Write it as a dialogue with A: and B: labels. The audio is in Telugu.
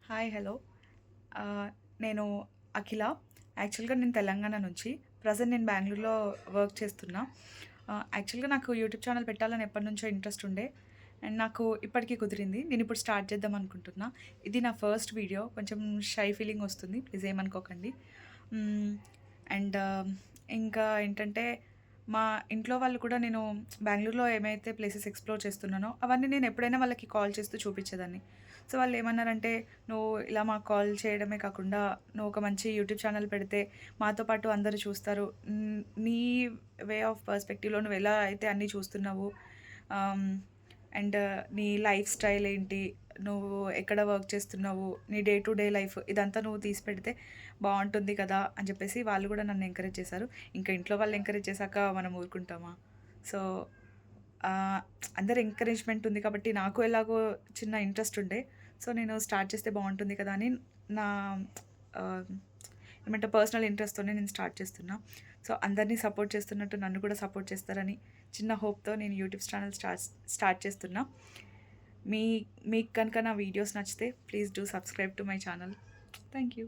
A: Hi hello. నేను అఖిల. యాక్చువల్‌గా నేను తెలంగాణ నుంచి. ప్రెజెంట్ నేను బెంగుళూరులో వర్క్ చేస్తున్నా. యాక్చువల్‌గా నాకు యూట్యూబ్ ఛానెల్ పెట్టాలని ఎప్పటినుంచో ఇంట్రెస్ట్ ఉండే. అండ్ నాకు ఇప్పటికి కుదిరింది. నేనిప్పుడు స్టార్ట్ చేద్దాం అనుకుంటున్నా. ఇది నా ఫస్ట్ వీడియో. కొంచెం షై ఫీలింగ్ వస్తుంది. ప్లీజ్ ఏమనుకోకండి. హ్మ్. అండ్ ఇంకా ఏంటంటే, మా ఇంట్లో వాళ్ళు కూడా నేను బెంగుళూరులో ఏమైతే ప్లేసెస్ ఎక్స్‌ప్లోర్ చేస్తున్నానో, అవన్నీ నేను ఎప్పుడైనా వాళ్ళకి కాల్ చేస్తూ చూపిచ్చేదాన్ని. సో, వాళ్ళేమన్నారంటే, "నువ్వు ఇలా మాకు కాల్ చేయడమే కాకుండా, నువ్వు ఒక మంచి యూట్యూబ్ ఛానెల్ పెడితే, మాతో పాటు అందరూ చూస్తారు. నీ వే ఆఫ్ పర్స్పెక్టివ్‌లో నువ్వెలా అయితే అన్నీ చూస్తున్నావు, ఆహ్, అండ్ నీ లైఫ్ స్టైల్ ఏంటి, నువ్వు ఎక్కడ వర్క్ చేస్తున్నావు, నీ డే టు డే లైఫ్ ఇదంతా నువ్వు తీసి పెడితే బావుంటుంది కదా!" అని చెప్పేసి వాళ్ళు కూడా నన్ను ఎంకరేజ్ చేశారు. ఇంకా ఇంట్లో వాళ్ళు ఎంకరేజ్ చేశాక మనం ఊరుకుంటామా? సో, ఆహ్, అందరి ఎంకరేజ్‌మెంట్ ఉంది కాబట్టి నాకు ఎలాగో చిన్న ఇంట్రెస్ట్ ఉండే. సో, నేను స్టార్ట్ చేస్తే బావుంటుంది కదా! అని నా ఆహ్, ఏమంటారు పర్సనల్ ఇంట్రెస్ట్‌తోనే నేను స్టార్ట్ చేస్తున్నా. సో, అందరిని సపోర్ట్ చేస్తున్నట్టు నన్ను కూడా సపోర్ట్ చేస్తారని చిన్న హోప్‌తో నేను యూట్యూబ్ ఛానెల్ స్టార్ట్ చేస్తున్నా. మీ మీకు కనుక నా వీడియోస్ నచ్చితే please do subscribe to my channel. Thank you.